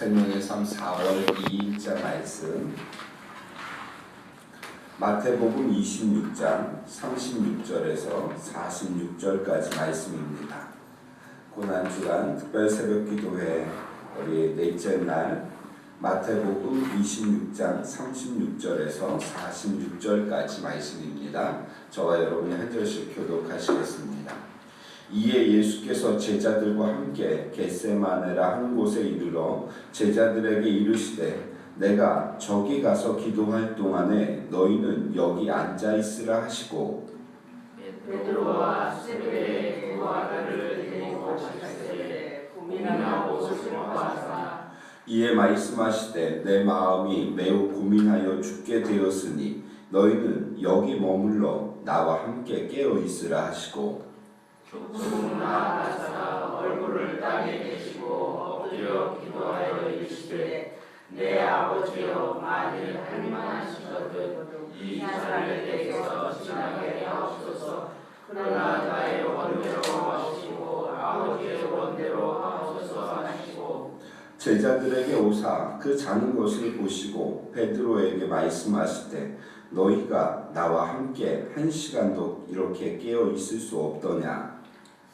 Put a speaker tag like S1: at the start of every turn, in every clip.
S1: 생명의 삶 4월 2일자 말씀 마태복음 26장 36절에서 46절까지 말씀입니다. 고난주간 특별 새벽기도회 우리 넷째 날 마태복음 26장 36절에서 46절까지 말씀입니다. 저와 여러분이 한 절씩 교독하시겠습니다. 이에 예수께서 제자들과 함께 겟세마네라 한 곳에 이르러 제자들에게 이르시되 내가 저기 가서 기도할 동안에 너희는 여기 앉아 있으라 하시고
S2: 베드로와 세베대의 두 아들을 데리고 가시되 고민하고 슬퍼하사
S1: 이에 말씀하시되 내 마음이 매우 고민하여 죽게 되었으니 너희는 여기 머물러 나와 함께 깨어 있으라 하시고
S2: 조금 나아가사 얼굴을 땅에 대시고 엎드려 기도하여 이르시되 내 아버지여 만일 할만하시거든 이 잔을 내게서 지나게 하옵소서. 그러나 나의 원대로 하시고 아버지의 원대로 하옵소서 하시고
S1: 제자들에게 오사 그 자는 것을 보시고 베드로에게 말씀하시되 너희가 나와 함께 한 시간도 이렇게 깨어 있을 수 없더냐.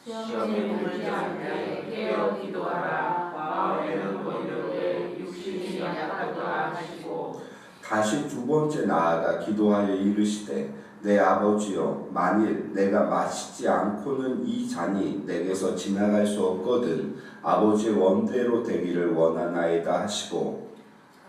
S2: 시험에 들지 않게 깨어 기도하라. 마음에는 원력에 육신이 약하다 하시고
S1: 다시 두 번째 나아가 기도하여 이르시되 내 아버지여 만일 내가 마시지 않고는 이 잔이 내게서 지나갈 수 없거든 아버지의 원대로 되기를 원하나이다 하시고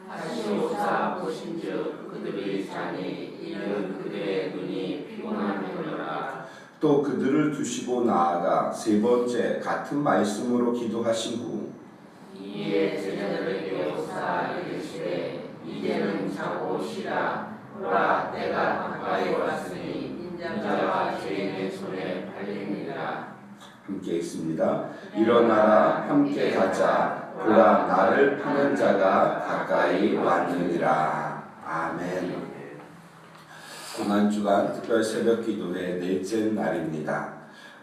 S2: 하시오사 보신즉 그들이 자니 이는 그들의 눈이 피곤함이로라.
S1: 또 그들을 두시고 나아가 세 번째 같은 말씀으로 기도하신 후
S2: 이에 제자들에게 오사 이르시되 이제는 자고 쉬라. 보라 때가 가까이 왔으니 인자가 죄인의 손에 팔리니라.
S1: 함께 읽습니다. 일어나라 함께 가자 보라 나를 파는 자가 가까이 왔느니라. 아멘. 고난주간 특별 새벽기도회 넷째 날입니다.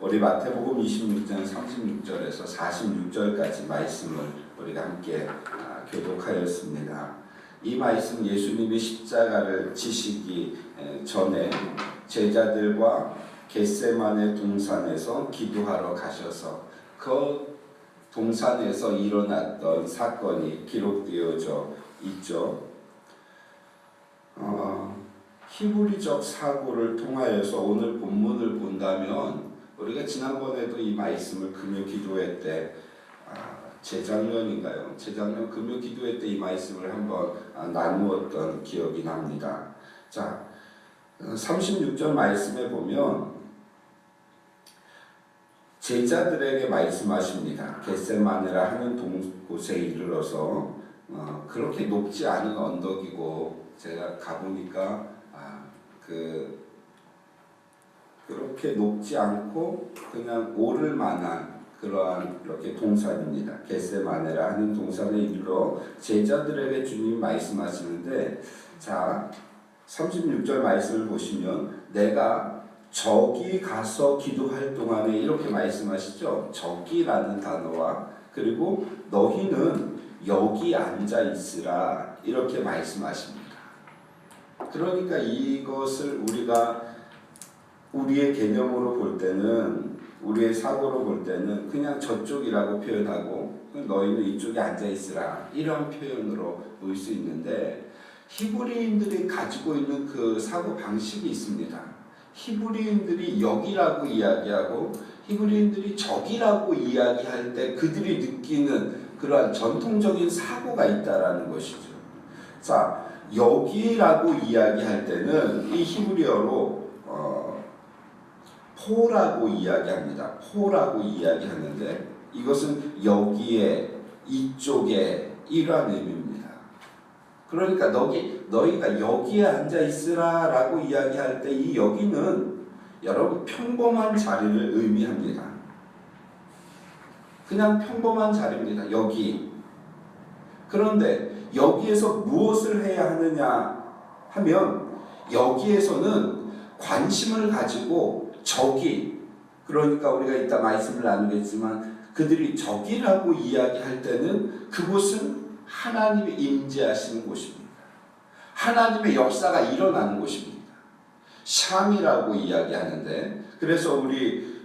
S1: 우리 마태복음 26장 36절에서 46절까지 말씀을 우리가 함께 교독하였습니다. 이 말씀 예수님이 십자가를 지시기 전에 제자들과 겟세마네 동산에서 기도하러 가셔서 그 동산에서 일어났던 사건이 기록되어져 있죠. 히브리적 사고를 통하여서 오늘 본문을 본다면 우리가 지난번에도 이 말씀을 금요 기도회 때 재작년인가요? 재작년 금요 기도회 때 이 말씀을 한번 나누었던 기억이 납니다. 자, 36절 말씀에 보면 제자들에게 말씀하십니다. 겟세마네라 하는 곳에 이르러서 그렇게 높지 않은 언덕이고 제가 가보니까 그렇게 높지 않고 그냥 오를 만한 그러한 이렇게 동산입니다. 겟세마네라 하는 동산에 이르러 제자들에게 주님 말씀하시는데 자 36절 말씀을 보시면 내가 저기 가서 기도할 동안에 이렇게 말씀하시죠. 저기라는 단어와 그리고 너희는 여기 앉아 있으라 이렇게 말씀하십니다. 그러니까 이것을 우리가 우리의 개념으로 볼 때는 우리의 사고로 볼 때는 그냥 저쪽이라고 표현하고 너희는 이쪽에 앉아있으라 이런 표현으로 볼 수 있는데 히브리인들이 가지고 있는 그 사고 방식이 있습니다. 히브리인들이 여기라고 이야기하고 히브리인들이 저기라고 이야기할 때 그들이 느끼는 그러한 전통적인 사고가 있다라는 것이죠. 자, 여기라고 이야기할 때는 이 히브리어로 포라고 이야기합니다. 포라고 이야기하는데 이것은 여기에 이쪽에 이러한 의미입니다. 그러니까 너희가 여기에 앉아 있으라 라고 이야기할 때 이 여기는 여러분 평범한 자리를 의미합니다. 그냥 평범한 자리입니다. 여기. 그런데 여기에서 무엇을 해야 하느냐 하면 여기에서는 관심을 가지고 저기 그러니까 우리가 이따 말씀을 나누겠지만 그들이 저기라고 이야기할 때는 그곳은 하나님이 임재하시는 곳입니다. 하나님의 역사가 일어나는 곳입니다. 샴이라고 이야기하는데, 그래서 우리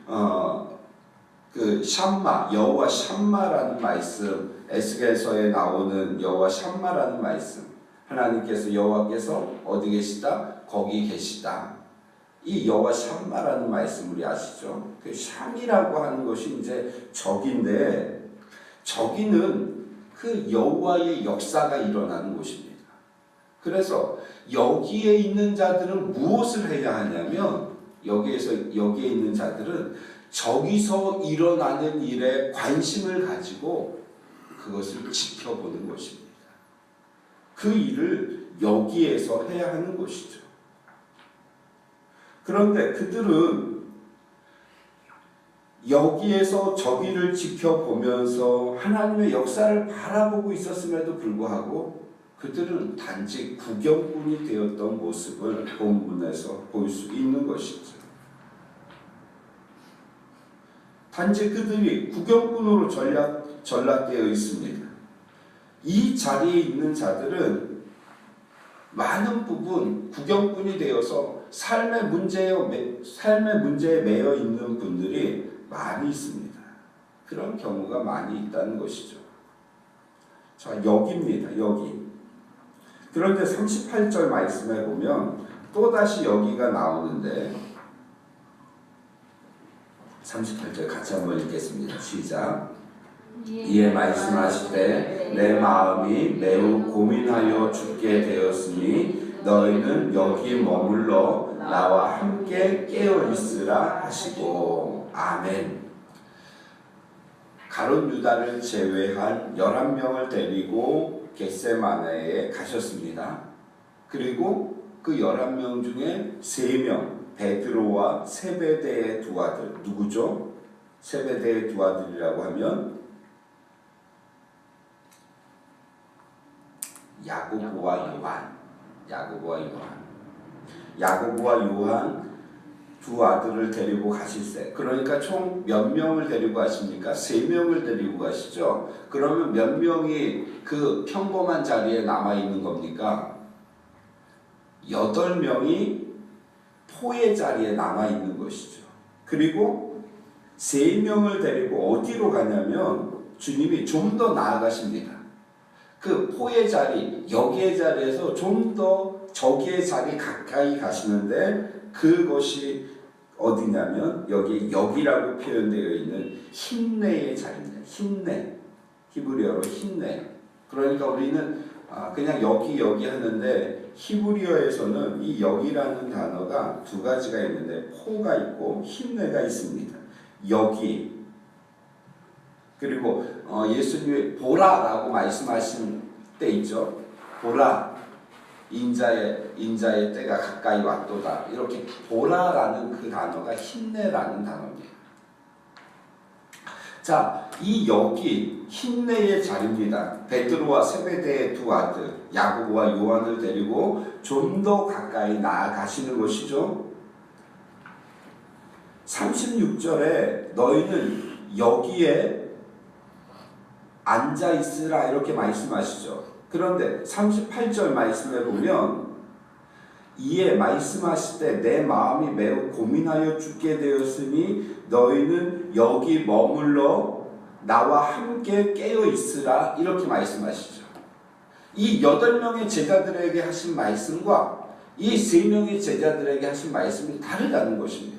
S1: 그 샴마, 여호와 샴마라는 말씀, 에스겔서에 나오는 여호와 샴마라는 말씀, 하나님께서 여호와께서 어디 계시다? 거기 계시다. 이 여호와 샴마라는 말씀 우리 아시죠? 그 샴이라고 하는 것이 이제 적인데, 저기는 그 여호와의 역사가 일어나는 곳입니다. 그래서 여기에 있는 자들은 무엇을 해야 하냐면, 여기에 있는 자들은 저기서 일어나는 일에 관심을 가지고 그것을 지켜보는 것입니다. 그 일을 여기에서 해야 하는 것이죠. 그런데 그들은 여기에서 저기를 지켜보면서 하나님의 역사를 바라보고 있었음에도 불구하고 그들은 단지 구경꾼이 되었던 모습을 본문에서 볼 수 있는 것이죠. 단지 그들이 구경꾼으로 전락되어 있습니다. 이 자리에 있는 자들은 많은 부분 구경꾼이 되어서 삶의 문제에 매여 있는 분들이 많이 있습니다. 그런 경우가 많이 있다는 것이죠. 자, 여기입니다. 여기. 그런데 38절 말씀에 보면 또다시 여기가 나오는데, 38절 같이 한번 읽겠습니다. 시작. 이에 말씀하시되 내 마음이 매우 고민하여 죽게 되었으니 너희는 여기 머물러 나와 함께 깨어 있으라 하시고. 아멘. 가룟 유다를 제외한 11명을 데리고 겟세마네에 가셨습니다. 그리고 그 11명 중에 3명, 베드로와 세베대의 두 아들, 누구죠? 세베대의 두 아들이라고 하면 야고보와 요한 두 아들을 데리고 가실세. 그러니까 총 몇 명을 데리고 가십니까? 3명을 데리고 가시죠. 그러면 몇 명이 그 평범한 자리에 남아있는 겁니까? 8명이 포의 자리에 남아있는 것이죠. 그리고 3명을 데리고 어디로 가냐면 주님이 좀 더 나아가십니다. 그 포의 자리, 여기의 자리에서 좀 더 저기의 자리 가까이 가시는데, 그것이 어디냐면 여기라고 표현되어 있는 힘내의 자리입니다. 힘내. 히브리어로 힘내. 그러니까 우리는 그냥 여기 하는데, 히브리어에서는 이 여기라는 단어가 두 가지가 있는데 포가 있고 힘내가 있습니다. 여기. 그리고 예수님이 보라라고 말씀하신 때 있죠. 보라, 인자의 때가 가까이 왔도다. 이렇게 보라라는 그 단어가 힘내라는 단어입니다. 자, 이 여기 힘내의 자리입니다. 베드로와 세베대의 두 아들 야고보와 요한을 데리고 좀 더 가까이 나아가시는 것이죠. 36절에 너희는 여기에 앉아있으라 이렇게 말씀하시죠. 그런데 38절 말씀에 보면 이에 말씀하실 때 내 마음이 매우 고민하여 죽게 되었으니 너희는 여기 머물러 나와 함께 깨어 있으라 이렇게 말씀하시죠. 이 8명의 제자들에게 하신 말씀과 이 3명의 제자들에게 하신 말씀이 다르다는 것입니다.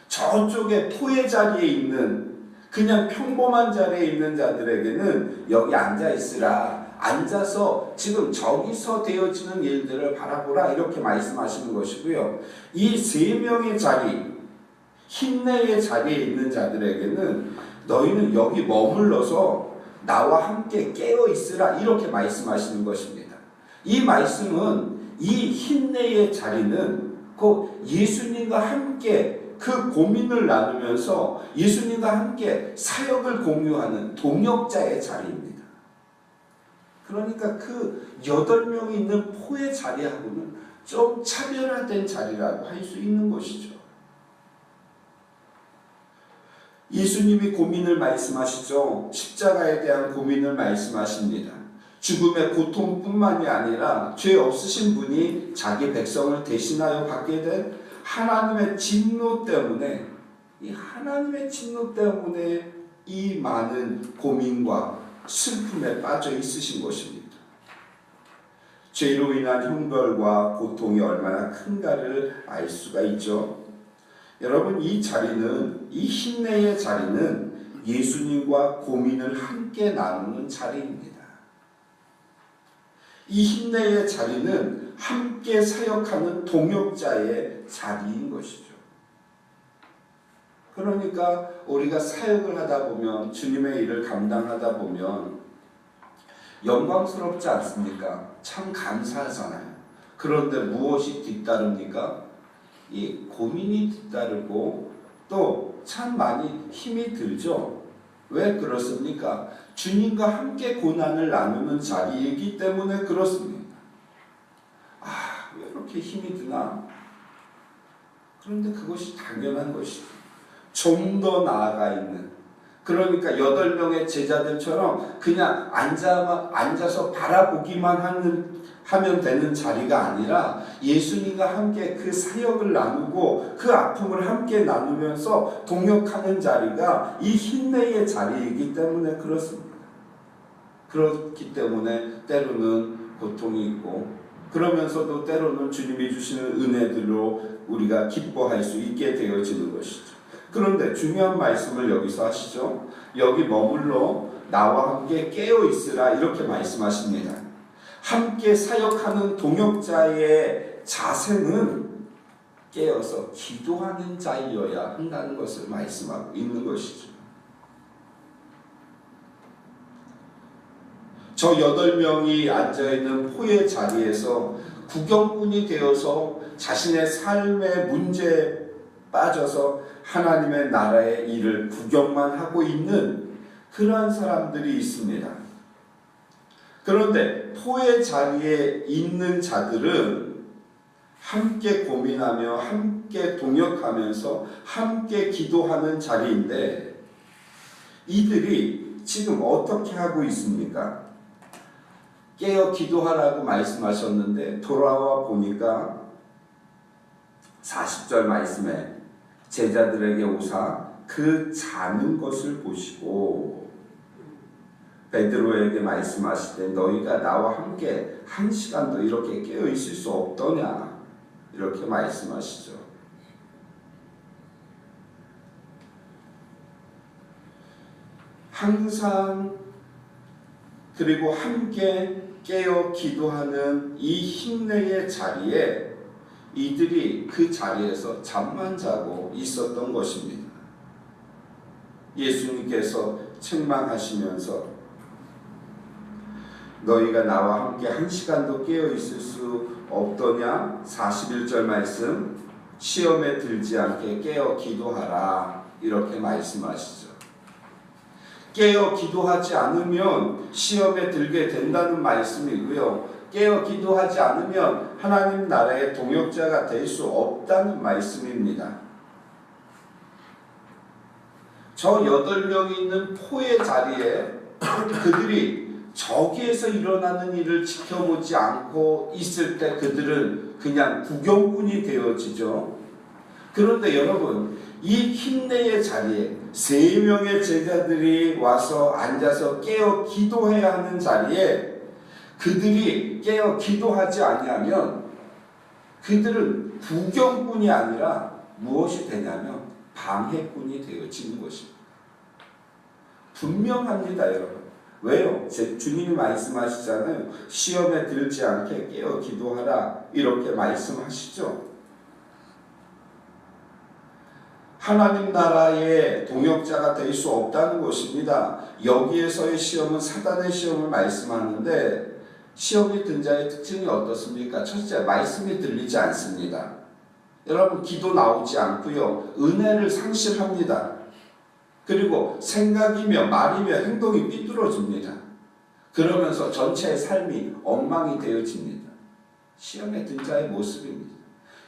S1: 저쪽에 포의 자리에 있는 그냥 평범한 자리에 있는 자들에게는 여기 앉아있으라, 앉아서 지금 저기서 되어지는 일들을 바라보라 이렇게 말씀하시는 것이고요. 이 3명의 자리, 힘내의 자리에 있는 자들에게는 너희는 여기 머물러서 나와 함께 깨어있으라 이렇게 말씀하시는 것입니다. 이 말씀은, 이 힘내의 자리는 곧 예수님과 함께 그 고민을 나누면서 예수님과 함께 사역을 공유하는 동역자의 자리입니다. 그러니까 그 8명이 있는 포의 자리하고는 좀 차별화된 자리라고 할 수 있는 것이죠. 예수님이 고민을 말씀하시죠. 십자가에 대한 고민을 말씀하십니다. 죽음의 고통뿐만이 아니라 죄 없으신 분이 자기 백성을 대신하여 받게 된 하나님의 진노 때문에, 이 하나님의 진노 때문에 이 많은 고민과 슬픔에 빠져 있으신 것입니다. 죄로 인한 형벌과 고통이 얼마나 큰가를 알 수가 있죠. 여러분, 이 자리는, 이 힘내의 자리는 예수님과 고민을 함께 나누는 자리입니다. 이 힘내의 자리는 함께 사역하는 동역자의 자리인 것이죠. 그러니까 우리가 사역을 하다 보면, 주님의 일을 감당하다 보면 영광스럽지 않습니까? 참 감사하잖아요. 그런데 무엇이 뒤따릅니까? 이 고민이 뒤따르고 또 참 많이 힘이 들죠. 왜 그렇습니까? 주님과 함께 고난을 나누는 자리이기 때문에 그렇습니다. 왜 이렇게 힘이 드나? 그런데 그것이 당연한 것이죠. 좀 더 나아가 있는, 그러니까 8명의 제자들처럼 그냥 앉아서 바라보기만 하면 되는 자리가 아니라 예수님과 함께 그 사역을 나누고 그 아픔을 함께 나누면서 동역하는 자리가 이 힘내의 자리이기 때문에 그렇습니다. 그렇기 때문에 때로는 고통이 있고, 그러면서도 때로는 주님이 주시는 은혜들로 우리가 기뻐할 수 있게 되어지는 것이죠. 그런데 중요한 말씀을 여기서 하시죠. 여기 머물러 나와 함께 깨어 있으라 이렇게 말씀하십니다. 함께 사역하는 동역자의 자세는 깨어서 기도하는 자이어야 한다는 것을 말씀하고 있는 것이죠. 저 8명이 앉아있는 포의 자리에서 구경꾼이 되어서 자신의 삶의 문제에 빠져서 하나님의 나라의 일을 구경만 하고 있는 그러한 사람들이 있습니다. 그런데 포의 자리에 있는 자들은 함께 고민하며 함께 동역하면서 함께 기도하는 자리인데, 이들이 지금 어떻게 하고 있습니까? 깨어 기도하라고 말씀하셨는데 돌아와 보니까 40절 말씀에 제자들에게 오사 그 자는 것을 보시고 베드로에게 말씀하시되 너희가 나와 함께 1시간도 이렇게 깨어 있을 수 없더냐, 이렇게 말씀하시죠. 항상 그리고 함께 깨어 기도하는 이 힘내의 자리에 이들이 그 자리에서 잠만 자고 있었던 것입니다. 예수님께서 책망하시면서 너희가 나와 함께 1시간도 깨어 있을 수 없더냐? 41절 말씀, 시험에 들지 않게 깨어 기도하라 이렇게 말씀하시죠. 깨어 기도하지 않으면 시험에 들게 된다는 말씀이고요. 깨어 기도하지 않으면 하나님 나라의 동역자가 될 수 없다는 말씀입니다. 저 8명이 있는 포의 자리에 그들이 저기에서 일어나는 일을 지켜보지 않고 있을 때 그들은 그냥 구경꾼이 되어지죠. 그런데 여러분, 이 힘내의 자리에 3명의 제자들이 와서 앉아서 깨어 기도해야 하는 자리에 그들이 깨어 기도하지 아니하면 그들은 구경꾼이 아니라 무엇이 되냐면 방해꾼이 되어지는 것입니다. 분명합니다, 여러분. 왜요? 주님이 말씀하시잖아요. 시험에 들지 않게 깨어 기도하라 이렇게 말씀하시죠. 하나님 나라의 동역자가 될 수 없다는 것입니다. 여기에서의 시험은 사단의 시험을 말씀하는데, 시험이 든 자의 특징이 어떻습니까? 첫째, 말씀이 들리지 않습니다. 여러분, 기도 나오지 않고요, 은혜를 상실합니다. 그리고 생각이며 말이며 행동이 삐뚤어집니다. 그러면서 전체의 삶이 엉망이 되어집니다. 시험에 든 자의 모습입니다.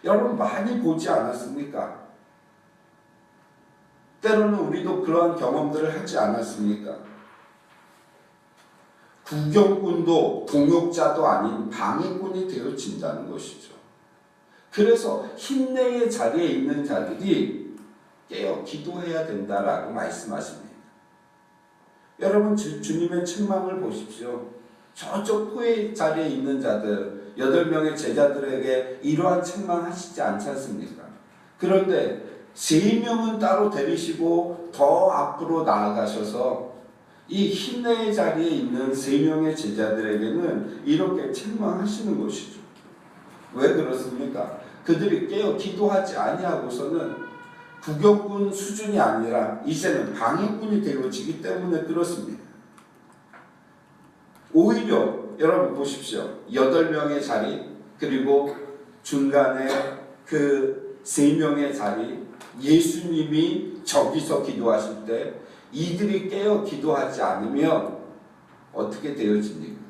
S1: 여러분, 많이 보지 않았습니까? 때로는 우리도 그러한 경험들을 하지 않았습니까? 구경꾼도 동역자도 아닌 방해꾼이 되어진다는 것이죠. 그래서 힘내의 자리에 있는 자들이 깨어 기도해야 된다라고 말씀하십니다. 여러분 주님의 책망을 보십시오. 저쪽 후의 자리에 있는 자들 8명의 제자들에게 이러한 책망하시지 않지 않습니까? 그런데 3명은 따로 데리시고 더 앞으로 나아가셔서 이 힘내의 자리에 있는 3명의 제자들에게는 이렇게 책망하시는 것이죠. 왜 그렇습니까? 그들이 깨어 기도하지 아니하고서는 구경꾼 수준이 아니라 이제는 방해꾼이 되어지기 때문에 그렇습니다. 오히려 여러분 보십시오. 8명의 자리 그리고 중간에 그 3명의 자리 예수님이 저기서 기도하실 때 이들이 깨어 기도하지 않으면 어떻게 되어집니까?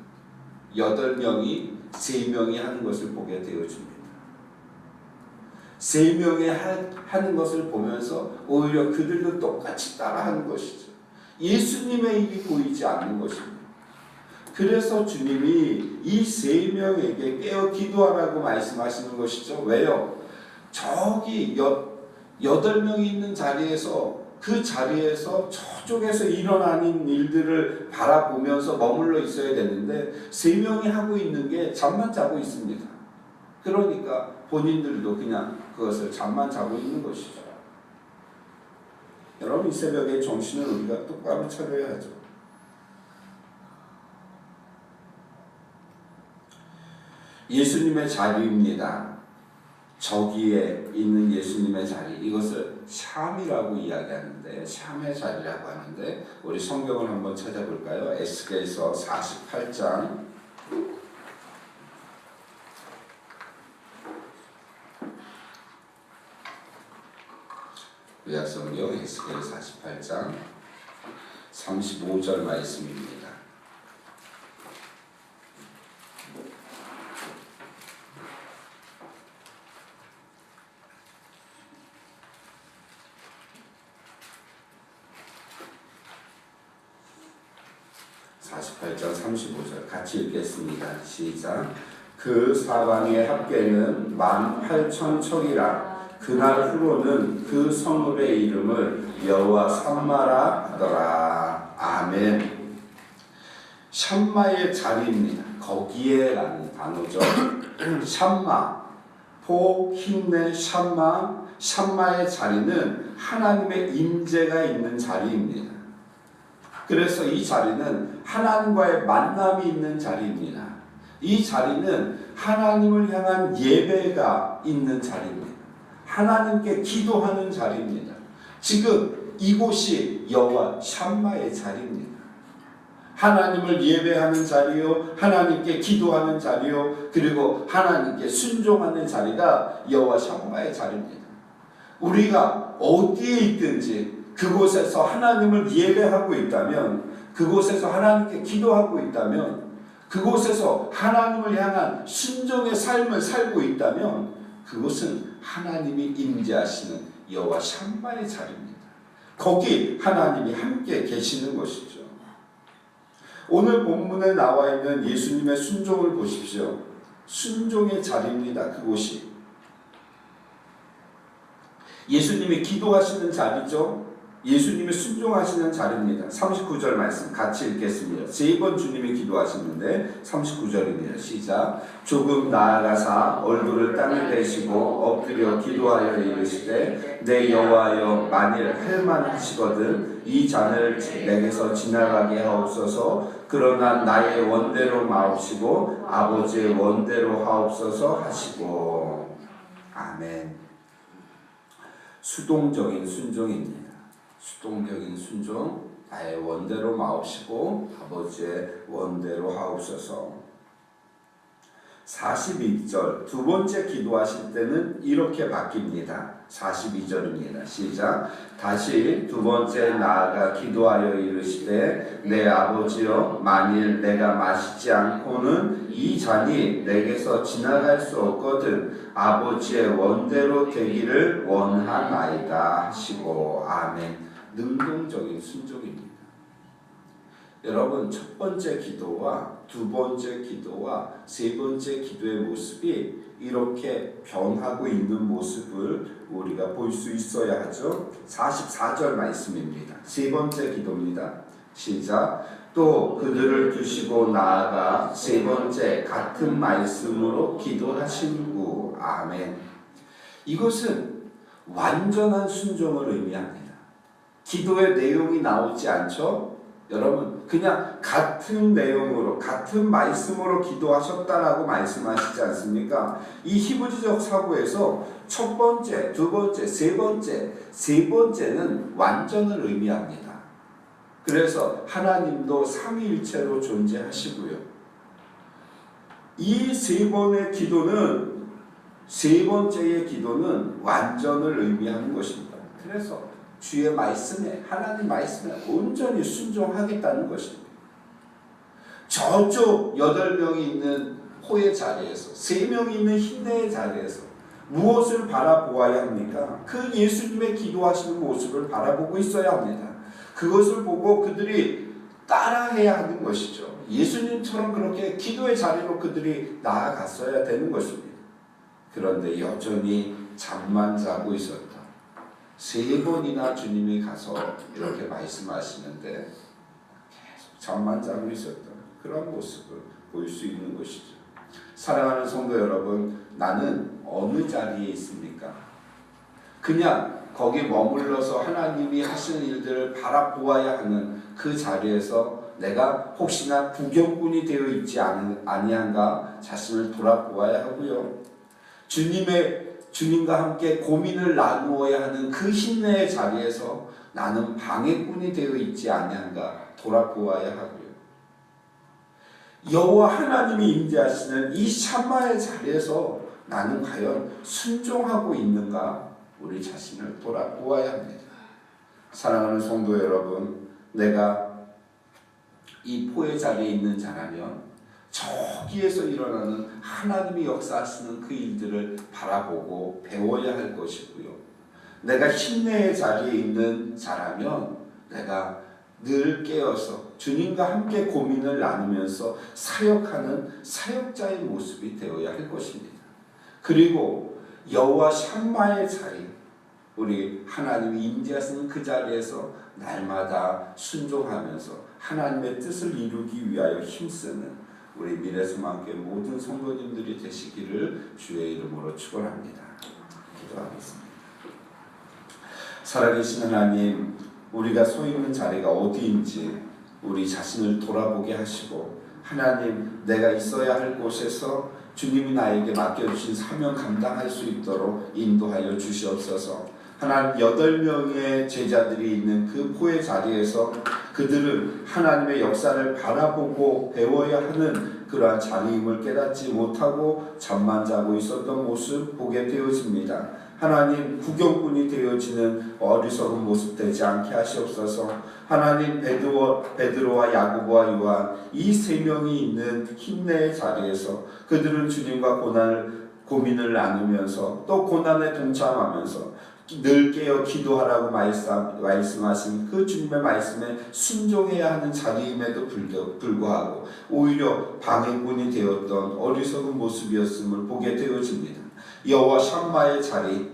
S1: 8명이 3명이 하는 것을 보게 되어집니다. 3명이 하는 것을 보면서 오히려 그들도 똑같이 따라하는 것이죠. 예수님의 일이 보이지 않는 것입니다. 그래서 주님이 이 3명에게 깨어 기도하라고 말씀하시는 것이죠. 왜요? 저기 8명이 있는 자리에서 그 자리에서 저쪽에서 일어나는 일들을 바라보면서 머물러 있어야 되는데 3명이 하고 있는 게 잠만 자고 있습니다. 그러니까 본인들도 그냥 그것을 잠만 자고 있는 것이죠. 여러분 이 새벽에 정신을 우리가 똑바로 차려야 하죠. 예수님의 자리입니다. 저기에 있는 예수님의 자리, 이것을 샴이라고 이야기하는데 샴의 자리라고 하는데 우리 성경을 한번 찾아볼까요? 에스겔서 48장 구약성경 에스겔 48장 35절 말씀입니다. 같이 읽겠습니다. 시작. 그 사방의 합계는 18,000척이라 그날 후로는 그 성읍의 이름을 여호와 샴마라 하더라. 아멘. 샴마의 자리입니다. 거기에라는 단어죠. 샴마, 포, 힘내, 샴마. 샴마의 자리는 하나님의 임재가 있는 자리입니다. 그래서 이 자리는 하나님과의 만남이 있는 자리입니다. 이 자리는 하나님을 향한 예배가 있는 자리입니다. 하나님께 기도하는 자리입니다. 지금 이곳이 여호와 샴마의 자리입니다. 하나님을 예배하는 자리요, 하나님께 기도하는 자리요, 그리고 하나님께 순종하는 자리가 여호와 샴마의 자리입니다. 우리가 어디에 있든지 그곳에서 하나님을 예배하고 있다면, 그곳에서 하나님께 기도하고 있다면, 그곳에서 하나님을 향한 순종의 삶을 살고 있다면 그곳은 하나님이 임재하시는 여호와 샴마의 자리입니다. 거기 하나님이 함께 계시는 것이죠. 오늘 본문에 나와 있는 예수님의 순종을 보십시오. 순종의 자리입니다. 그곳이 예수님이 기도하시는 자리죠. 예수님이 순종하시는 자리입니다. 39절 말씀 같이 읽겠습니다. 3번 주님이 기도하시는데 39절입니다. 시작. 조금 나아가사 얼굴을 땅에 대시고 엎드려 기도하여 이르시되 내 여호와여 만일 할 만하시거든 이 잔을 내게서 지나가게 하옵소서. 그러나 나의 원대로 마옵시고 아버지의 원대로 하옵소서 하시고. 아멘. 수동적인 순종입니다. 수동적인 순종, 나의 원대로 마옵시고 아버지의 원대로 하옵소서. 42절 두 번째 기도하실 때는 이렇게 바뀝니다. 42절입니다. 시작. 다시 두 번째 나아가 기도하여 이르시되 내 아버지여 만일 내가 마시지 않고는 이 잔이 내게서 지나갈 수 없거든 아버지의 원대로 되기를 원하나이다 하시고 아멘. 능동적인 순종입니다. 여러분 첫 번째 기도와 두 번째 기도와 세 번째 기도의 모습이 이렇게 변하고 있는 모습을 우리가 볼 수 있어야 하죠. 44절 말씀입니다. 세 번째 기도입니다. 시작. 또 그들을 두시고 나아가 세 번째 같은 말씀으로 기도하신구 아멘. 이것은 완전한 순종을 의미합니다. 기도의 내용이 나오지 않죠? 여러분 그냥 같은 내용으로 같은 말씀으로 기도하셨다라고 말씀하시지 않습니까? 이 히브리적 사고에서 첫 번째, 두 번째, 세 번째는 완전을 의미합니다. 그래서 하나님도 삼위일체로 존재하시고요. 이 세 번의 기도는 세 번째의 기도는 완전을 의미하는 것입니다. 그래서 주의 말씀에 하나님 말씀에 온전히 순종하겠다는 것입니다. 저쪽 8명이 있는 호의 자리에서 3명이 있는 흰내의 자리에서 무엇을 바라보아야 합니까? 그 예수님의 기도하시는 모습을 바라보고 있어야 합니다. 그것을 보고 그들이 따라해야 하는 것이죠. 예수님처럼 그렇게 기도의 자리로 그들이 나아갔어야 되는 것입니다. 그런데 여전히 잠만 자고 있었다. 3번이나 주님이 가서 이렇게 말씀하시는데 계속 잠만 자고 있었던 그런 모습을 볼 수 있는 것이죠. 사랑하는 성도 여러분, 나는 어느 자리에 있습니까? 그냥 거기 머물러서 하나님이 하시는 일들을 바라보아야 하는 그 자리에서 내가 혹시나 구경꾼이 되어 있지 아니한가 자신을 돌아보아야 하고요. 주님과 함께 고민을 나누어야 하는 그 힘내의 자리에서 나는 방해꾼이 되어 있지 아니한가 돌아보아야 하고요. 여호와 하나님이 임재하시는 이 샴마의 자리에서 나는 과연 순종하고 있는가 우리 자신을 돌아보아야 합니다. 사랑하는 성도 여러분, 내가 이 포의 자리에 있는 자라면 저기에서 일어나는 하나님이 역사하시는 그 일들을 바라보고 배워야 할 것이고요. 내가 힘내의 자리에 있는 자라면 내가 늘 깨어서 주님과 함께 고민을 나누면서 사역하는 사역자의 모습이 되어야 할 것입니다. 그리고 여호와 샴마의 자리, 우리 하나님이 임재하시는 그 자리에서 날마다 순종하면서 하나님의 뜻을 이루기 위하여 힘쓰는 우리 미래소망교회 모든 성도님들이 되시기를 주의 이름으로 축원합니다. 기도하겠습니다. 살아계신 하나님, 우리가 서 있는 자리가 어디인지 우리 자신을 돌아보게 하시고 하나님, 내가 있어야 할 곳에서 주님이 나에게 맡겨주신 사명 감당할 수 있도록 인도하여 주시옵소서. 하나님, 8명의 제자들이 있는 그 포의 자리에서 그들은 하나님의 역사를 바라보고 배워야 하는 그러한 자리임을 깨닫지 못하고 잠만 자고 있었던 모습 보게 되어집니다. 하나님, 구경꾼이 되어지는 어리석은 모습 되지 않게 하시옵소서. 하나님, 베드로와 야고보와 요한 이 3명이 있는 힘내의 자리에서 그들은 주님과 고민을 나누면서 또 고난에 동참하면서 늘 깨어 기도하라고 말씀하신 그 주님의 말씀에 순종해야 하는 자리임에도 불구하고 오히려 방해꾼이 되었던 어리석은 모습이었음을 보게 되어집니다. 여호와 샴마의 자리,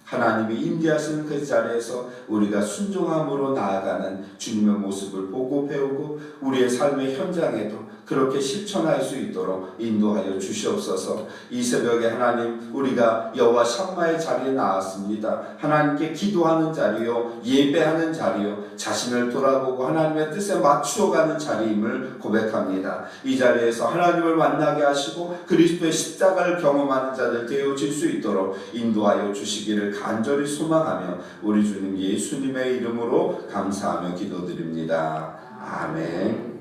S1: 하나님이 임재하시는 그 자리에서 우리가 순종함으로 나아가는 주님의 모습을 보고 배우고 우리의 삶의 현장에도 그렇게 실천할 수 있도록 인도하여 주시옵소서. 이 새벽에 하나님, 우리가 여호와 샴마의 자리에 나왔습니다. 하나님께 기도하는 자리요, 예배하는 자리요, 자신을 돌아보고 하나님의 뜻에 맞추어가는 자리임을 고백합니다. 이 자리에서 하나님을 만나게 하시고 그리스도의 십자가를 경험하는 자들 되어질 수 있도록 인도하여 주시기를 간절히 소망하며 우리 주님 예수님의 이름으로 감사하며 기도드립니다. 아멘.